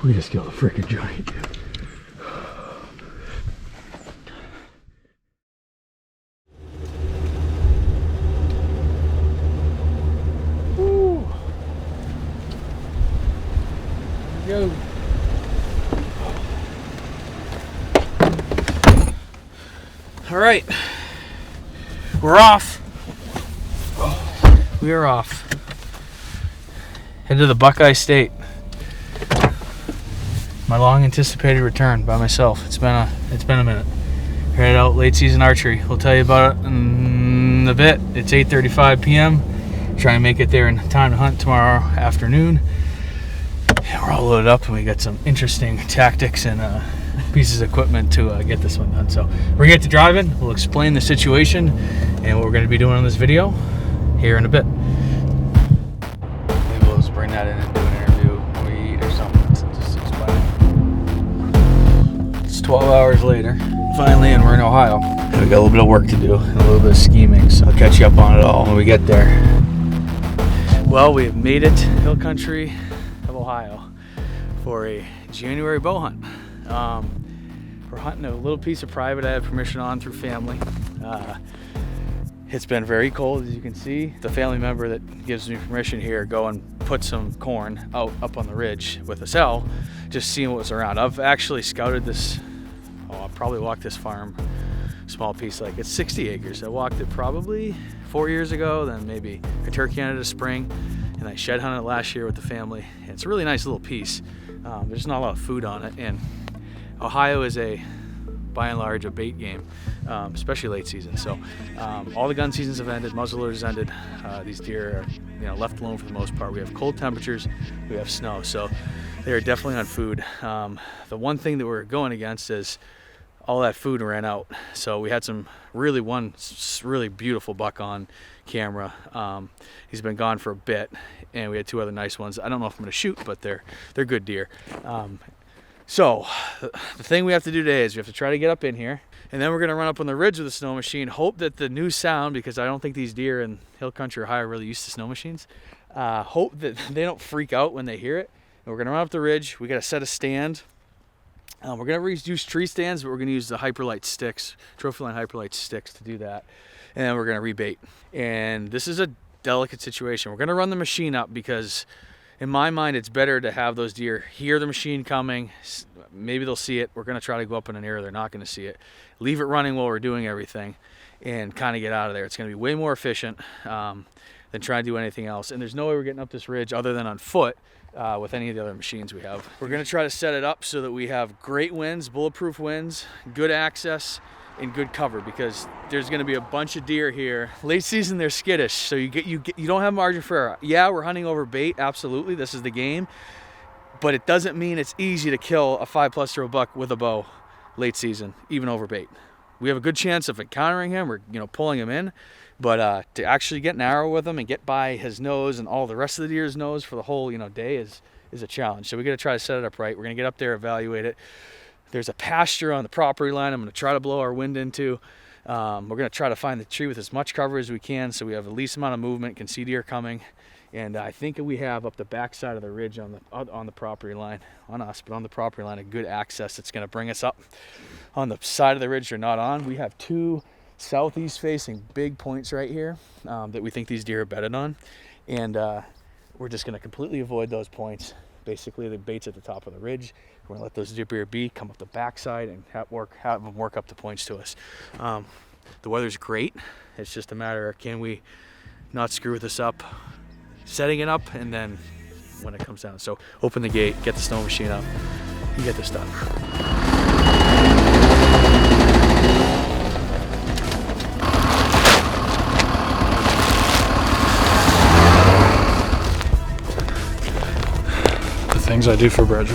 We just killed a freaking giant, dude. Woo. Go. All right, we're off. We are off. Head to the Buckeye State. My long anticipated return by myself. It's been a minute. Headed out late season archery. We'll tell you about it in a bit. It's 8:35 p.m. Try and make it there in time to hunt tomorrow afternoon. We're all loaded up and we got some interesting tactics and pieces of equipment to get this one done. So we're gonna get to driving. We'll explain the situation and what we're gonna be doing on this video here in a bit. Maybe we'll just bring that in and do an interview when we eat or something. Just explain it. It's 12 hours later, finally, and we're in Ohio. And we got a little bit of work to do and a little bit of scheming, so I'll catch you up on it all when we get there. Well, we have made it hill country of Ohio for a January bow hunt. We're hunting a little piece of private I have permission on through family. It's been very cold, as you can see. The family member that gives me permission here go and put some corn out up on the ridge with a cell, just seeing what was around. I've actually scouted this, I've probably walked this farm, small piece, like it's 60 acres. I walked it probably 4 years ago, then maybe a turkey hunted a spring, and I shed hunted it last year with the family. And it's a really nice little piece. There's not a lot of food on it, and Ohio is by and large a bait game, especially late season. So all the gun seasons have ended, muzzleloaders ended. These deer are left alone for the most part. We have cold temperatures, we have snow, so they are definitely on food. The one thing that we're going against is all that food ran out. So we had one really beautiful buck on camera. He's been gone for a bit, and we had two other nice ones. I don't know if I'm gonna shoot, but they're good deer. So the thing we have to do today is we have to try to get up in here, and then we're gonna run up on the ridge with the snow machine, hope that the new sound, because I don't think these deer in hill country or high are really used to snow machines, hope that they don't freak out when they hear it. And we're gonna run up the ridge. We gotta set a stand. We're gonna use tree stands, but we're gonna use the Hyperlite sticks, Trophyline Hyperlite sticks to do that. And then we're gonna rebait. And this is a delicate situation. We're gonna run the machine up because in my mind, it's better to have those deer hear the machine coming. Maybe they'll see it. We're gonna try to go up in an area they're not gonna see it. Leave it running while we're doing everything and kind of get out of there. It's gonna be way more efficient than trying to do anything else. And there's no way we're getting up this ridge other than on foot with any of the other machines we have. We're gonna try to set it up so that we have great winds, bulletproof winds, good access, and good cover, because there's going to be a bunch of deer here. Late season, they're skittish, so you don't have margin for error. Yeah, we're hunting over bait, absolutely. This is the game, but it doesn't mean it's easy to kill a 5+ year old buck with a bow late season, even over bait. We have a good chance of encountering him or pulling him in, but to actually get an arrow with him and get by his nose and all the rest of the deer's nose for the whole day is a challenge. So we got to try to set it up right. We're going to get up there, evaluate it. There's a pasture on the property line I'm going to try to blow our wind into. We're going to try to find the tree with as much cover as we can so we have the least amount of movement, can see deer coming. And I think we have up the back side of the ridge on the property line, on us, but on the property line, a good access that's going to bring us up. On the side of the ridge they're not on, we have two southeast facing big points right here that we think these deer are bedded on. And we're just going to completely avoid those points. Basically, the bait's at the top of the ridge. We're gonna let those deer be, come up the backside, and have them work up the points to us. The weather's great. It's just a matter of can we not screw this up, setting it up, and then when it comes down. So open the gate, get the snow machine up, and get this done. Things I do for Brett Joy.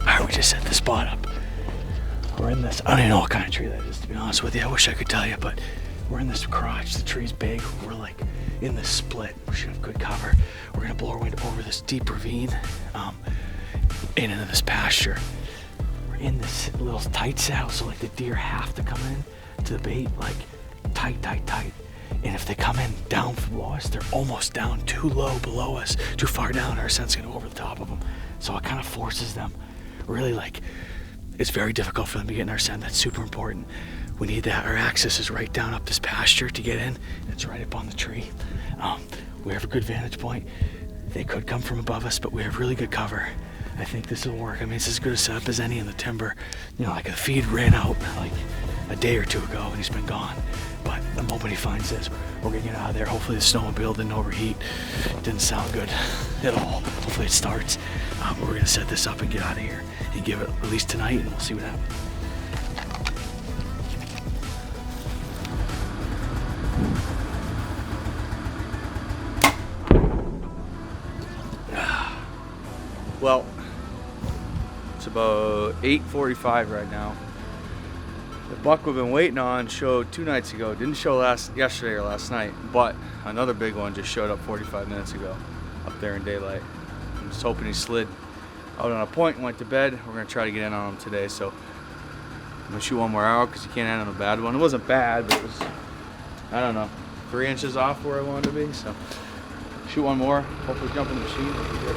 Alright, we just set the spot up. We're in this, I don't even know what kind of tree that is, to be honest with you. I wish I could tell you, but We're in this crotch, the tree's big, we're like in this split. We should have good cover. We're gonna blow our wind over this deep ravine and into this pasture. We're in this little tight saddle, so like the deer have to come in to the bait like tight. And if they come in down below us, they're almost down too low below us, too far down, our scent's gonna go over the top of them. So it kind of forces them, really like, it's very difficult for them to get in our scent. That's super important. We need that. Our access is right down up this pasture to get in. It's right up on the tree. We have a good vantage point. They could come from above us, but we have really good cover. I think this will work. I mean, it's as good a setup as any in the timber. You know, like the feed ran out like a day or two ago and he's been gone. But the moment he finds this, we're gonna get out of there. Hopefully the snowmobile didn't overheat. Didn't sound good at all. Hopefully it starts. But we're gonna set this up and get out of here and give it at least tonight, and we'll see what happens. Well, it's about 8:45 right now. The buck we've been waiting on showed 2 nights ago. Didn't show yesterday or last night, but another big one just showed up 45 minutes ago up there in daylight. I'm just hoping he slid out on a point and went to bed. We're gonna try to get in on him today, so I'm gonna shoot one more arrow because you can't end on a bad one. It wasn't bad, but it was, I don't know, 3 inches off where I wanted to be, so shoot one more, hopefully jump in the machine. That'll be good.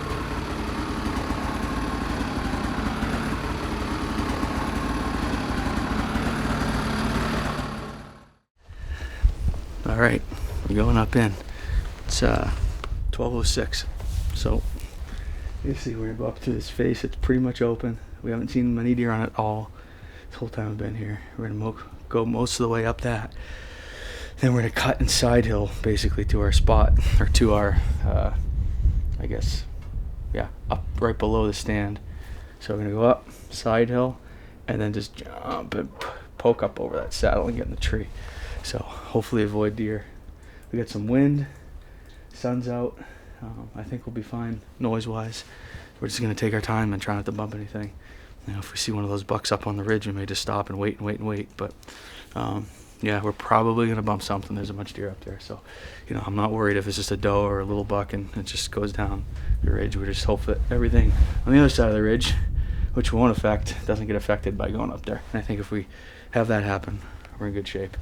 All right, we're going up in. It's 12:06, so you see we're gonna go up through this face. It's pretty much open. We haven't seen many deer on it all this whole time I've been here. We're gonna go most of the way up that. Then we're gonna cut and side hill basically to our spot, or to our, I guess, yeah, up right below the stand. So we're gonna go up, side hill, and then just jump and poke up over that saddle and get in the tree. So hopefully avoid deer. We got some wind, sun's out. I think we'll be fine noise-wise. We're just gonna take our time and try not to bump anything. You know, if we see one of those bucks up on the ridge, we may just stop and wait. But yeah, we're probably gonna bump something. There's a bunch of deer up there, so you know, I'm not worried if it's just a doe or a little buck and it just goes down the ridge. We just hope that everything on the other side of the ridge, which won't affect, doesn't get affected by going up there. And I think if we have that happen, we're in good shape.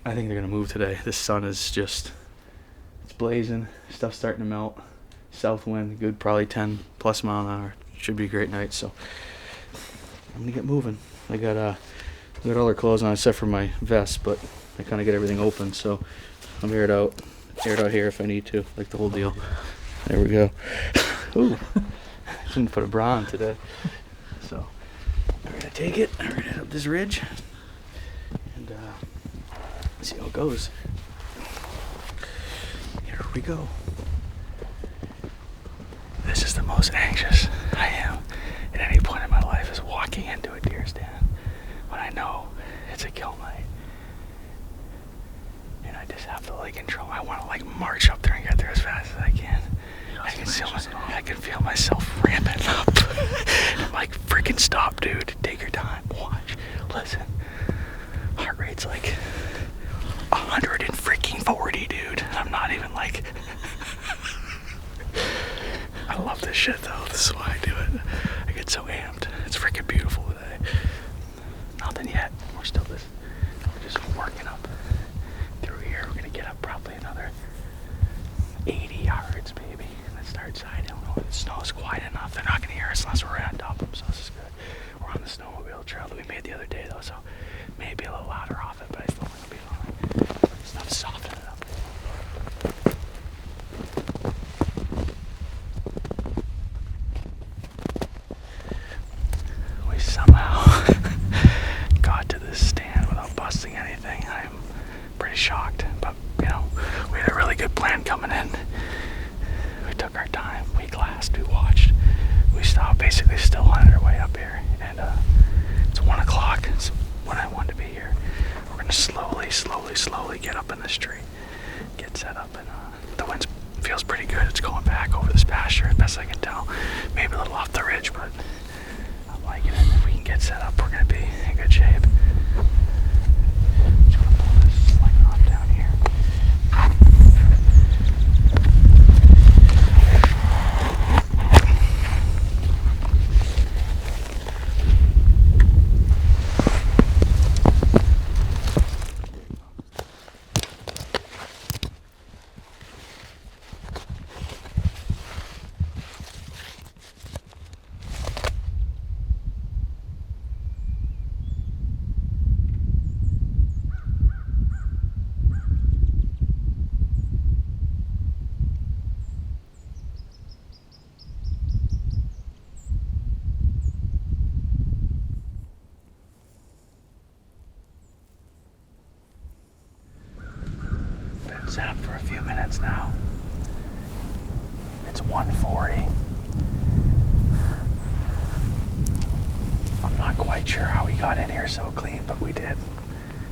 I think they're gonna move today. This sun is just, it's blazing. Stuff's starting to melt. South wind, good, probably 10 plus mile an hour. Should be a great night. So I'm gonna get moving. I got all our clothes on except for my vest, but I kind of get everything open. So I'm aired out here if I need to, like the whole deal. There we go. Ooh, shouldn't put a bra on today. So we're gonna take it. We're gonna head up this ridge and see how it goes. Here we go. This is the most anxious I am at any point in my life, is walking into a deer stand when I know it's a kill night. And I just have to like control. I want to like march up there and get there as fast as I can. I can feel myself ramping up. I'm like, freaking stop, dude. Take your time. Watch. Listen. Heart rate's like 140, dude. I'm not even like. I love this shit though. This is why I do it. I get so amped. It's freaking beautiful today. Nothing yet. We're just working up through here. We're gonna get up probably another 80 yards maybe, and then start side hill. The snow is quiet enough. They're not gonna hear us unless we're right on top of them. So this is good. We're on the snowmobile trail that we made the other day though, so maybe a little louder off it, but I still think it'll be fine. Stuff softening it up. We somehow got to this stand without busting anything. I'm pretty shocked, but you know, we had a really good plan coming in. We took our time, we glassed, we watched, we stopped, basically still on our way up here, and it's 1 o'clock. It's when I wanted to be here. We're gonna slowly get up in this tree, get set up, and the wind feels pretty good. It's going back over this pasture as best I can tell. Maybe a little off the ridge, but I'm liking it. If we can get set up, we're gonna be in good shape. Just gonna pull this sling zap for a few minutes now. It's 1:40. I'm not quite sure how we got in here so clean, but we did.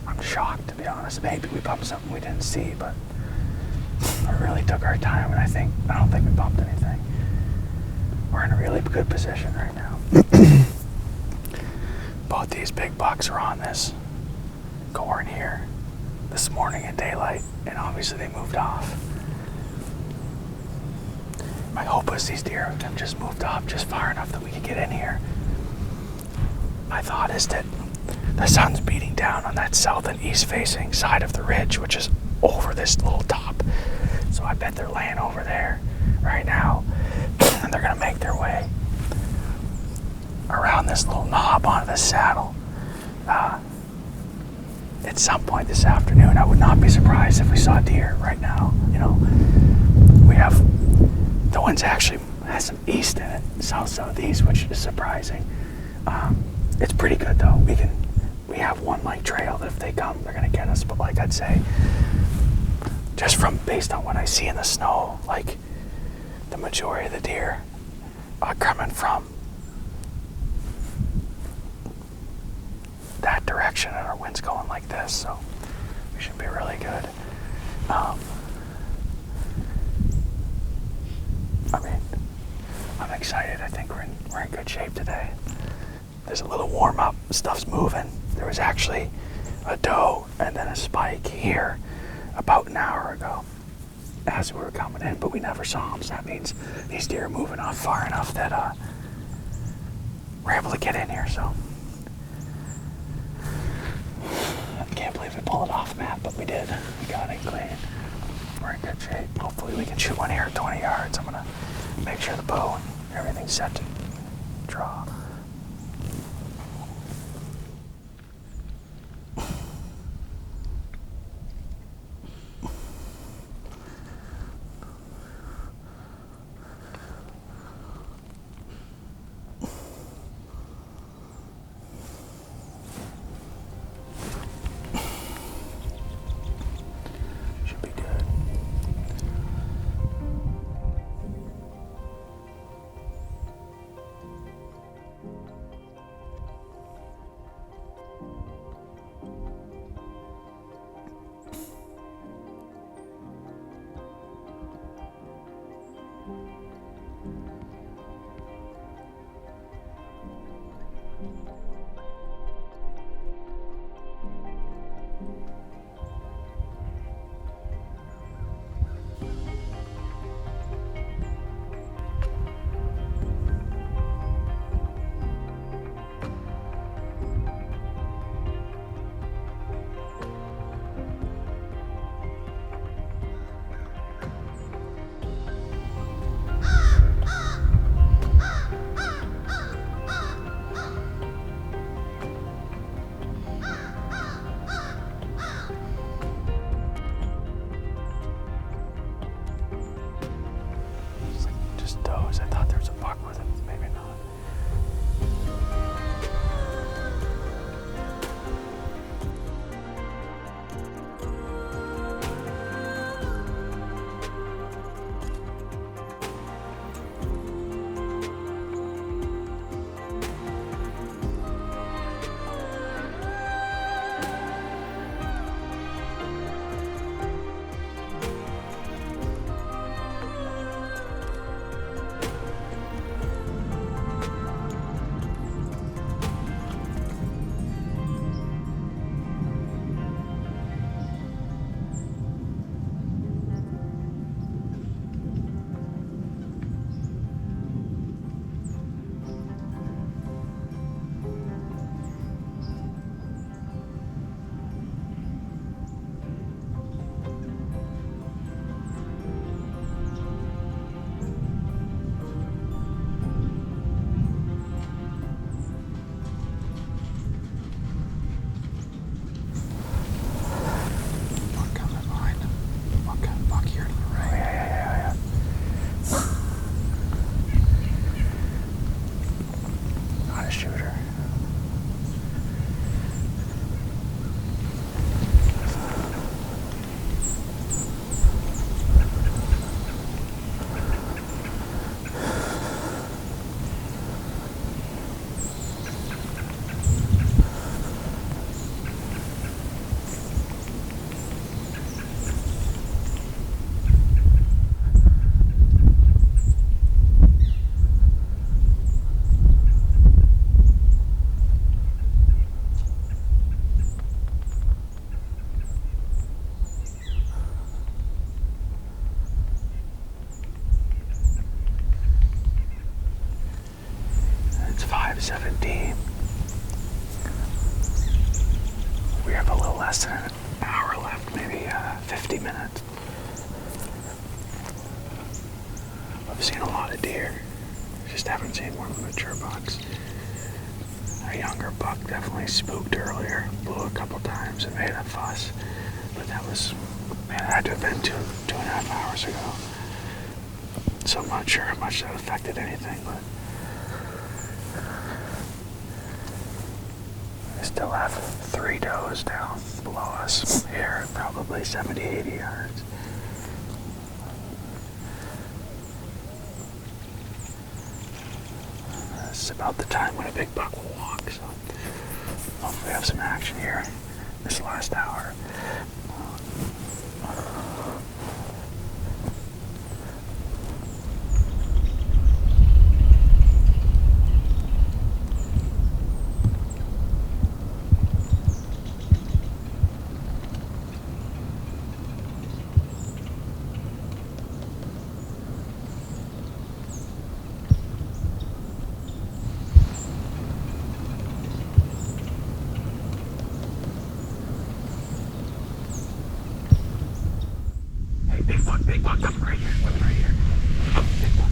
I'm shocked, to be honest. Maybe we bumped something we didn't see, but we really took our time, and I don't think we bumped anything. We're in a really good position right now. Both these big bucks are on this corn here this morning in daylight, and obviously they moved off. My hope was these deer have just moved off just far enough that we could get in here. My thought is that the sun's beating down on that south and east facing side of the ridge, which is over this little top. So I bet they're laying over there right now, and they're gonna make their way around this little knob onto the saddle. At some point this afternoon, I would not be surprised if we saw deer right now. You know, the wind's actually has some east in it, south-southeast, which is surprising. It's pretty good though. We have one light trail that if they come, they're gonna get us. But like I'd say, just based on what I see in the snow, like the majority of the deer are coming from that direction, and our wind's going like this, so we should be really good. I'm excited. I think we're in good shape today. There's a little warm up. Stuff's moving. There was actually a doe and then a spike here about an hour ago as we were coming in, but we never saw them. So that means these deer are moving off far enough that we're able to get in here. So I can't believe we pulled it off, Matt, but we did. We got it clean. We're in good shape. Hopefully we can shoot one here at 20 yards. I'm gonna make sure the bow and everything's set to draw. 5:17. We have a little less than an hour left, maybe 50 minutes. I've seen a lot of deer. Just haven't seen one of the mature bucks. A younger buck definitely spooked earlier, blew a couple times and made a fuss. But that was, man, it had to have been two and a half hours ago. So I'm not sure how much that affected anything, but I still have 3 does down below us here, probably 70, 80 yards. This is about the time when a big buck will walk, so hopefully we have some action here this last hour. Big buck, coming right here, Oh, big buck.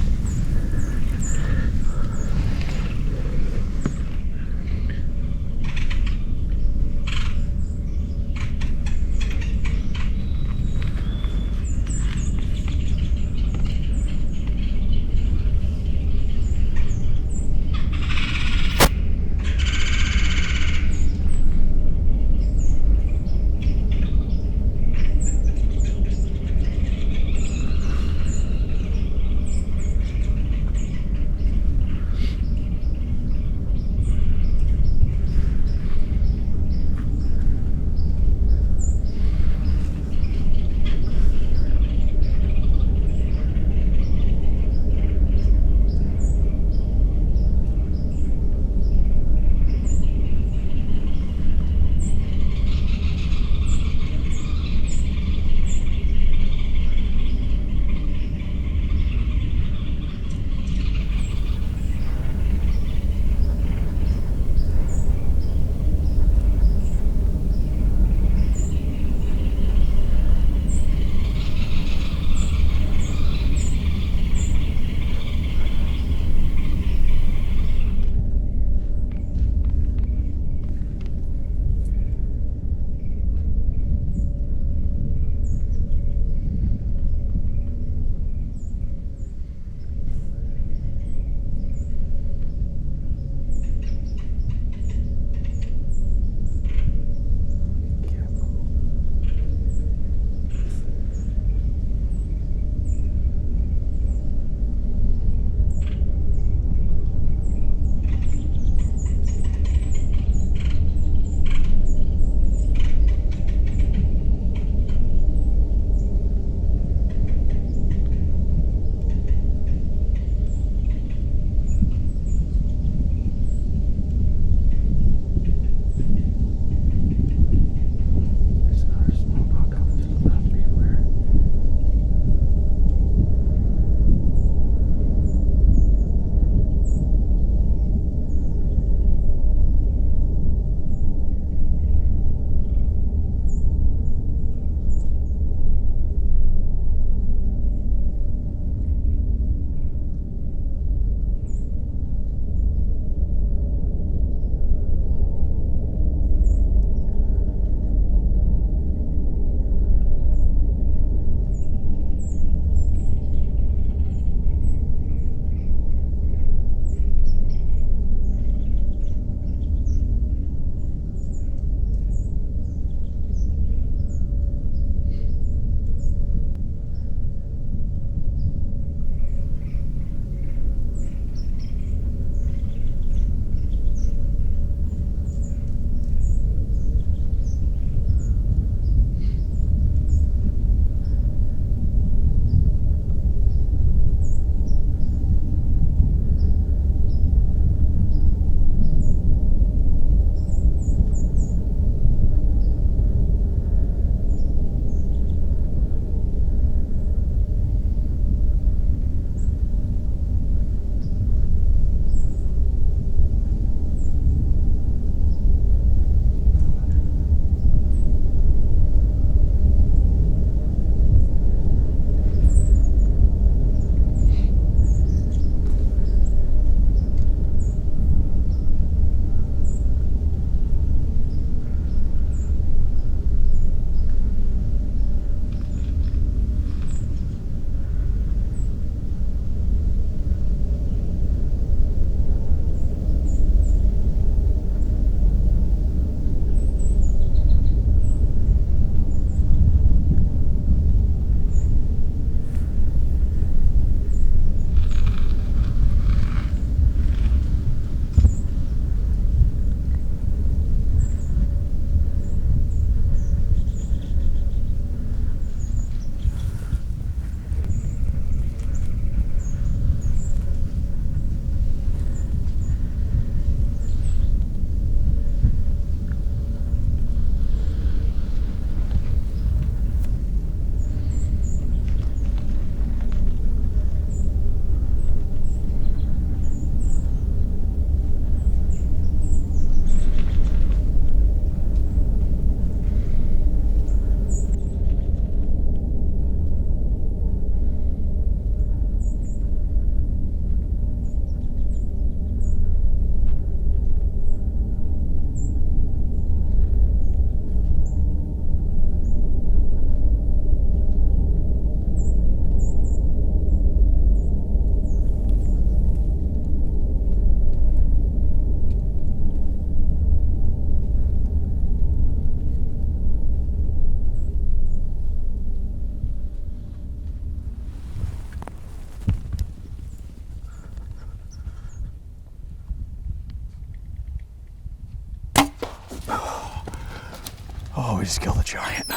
we just killed a giant.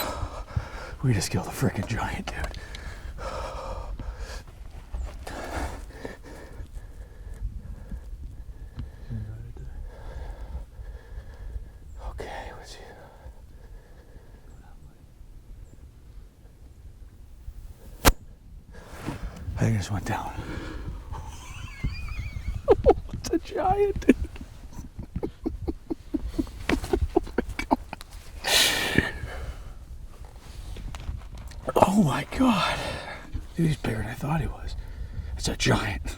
We just killed a freaking giant, dude. Okay, what's he? I think it just went down. It's a giant, dude. Oh my God. Dude, he's bigger than I thought he was. It's a giant.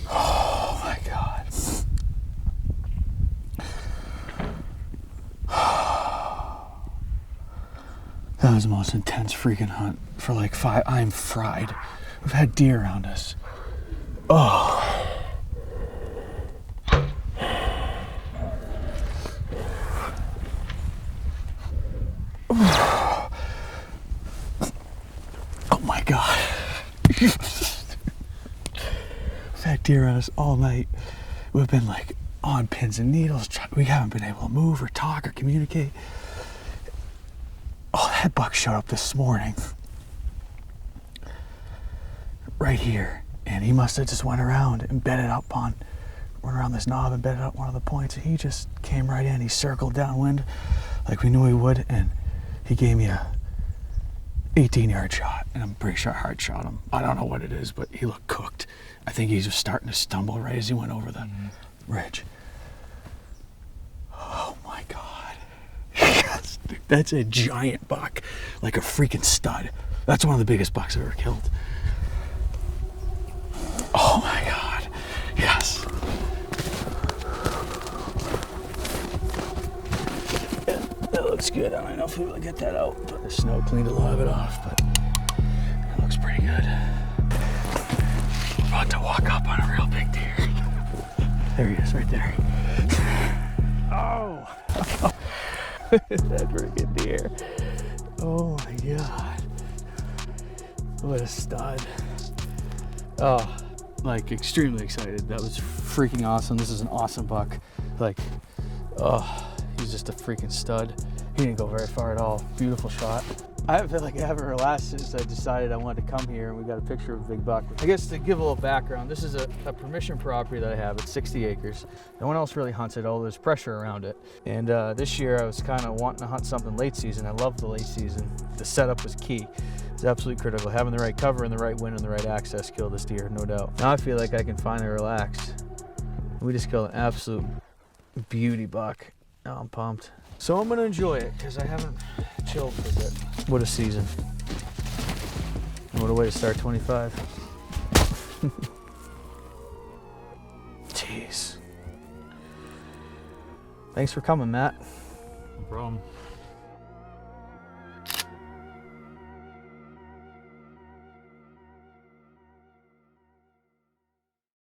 Oh my God. That was the most intense freaking hunt for like 5. I'm fried. We've had deer around us. Oh. Oh my God. We've had deer on us all night. We've been like on pins and needles. We haven't been able to move or talk or communicate. Oh, that buck showed up this morning. Right here. And he must have just went around and went around this knob and bedded up one of the points. And he just came right in. He circled downwind like we knew he would. And he gave me a 18-yard shot. And I'm pretty sure I hard shot him. I don't know what it is, but he looked cooked. I think he was starting to stumble right as he went over the ridge. Oh my God. Yes, dude, that's a giant buck. Like a freaking stud. That's one of the biggest bucks I've ever killed. Oh my God. Yes. Yeah, that looks good. I don't know if we will get that out, but the snow cleaned a lot of it off, but it looks pretty good. We're about to walk up on a real big deer. There he is, right there. Oh! That freaking deer. Oh my God. What a stud. Oh, like extremely excited. That was freaking awesome. This is an awesome buck. Like, oh, he's just a freaking stud. He didn't go very far at all. Beautiful shot. I haven't felt like I haven't relaxed since I decided I wanted to come here, and we got a picture of a big buck. I guess to give a little background, this is a permission property that I have. It's 60 acres. No one else really hunts it, although there's pressure around it. And this year I was kind of wanting to hunt something late season. I love the late season. The setup was key. It's absolutely critical. Having the right cover and the right wind and the right access killed this deer, no doubt. Now I feel like I can finally relax. We just killed an absolute beauty buck. Oh, I'm pumped. So I'm gonna enjoy it because I haven't chilled for a bit. What a season. And what a way to start 25. Jeez. Thanks for coming, Matt. No problem.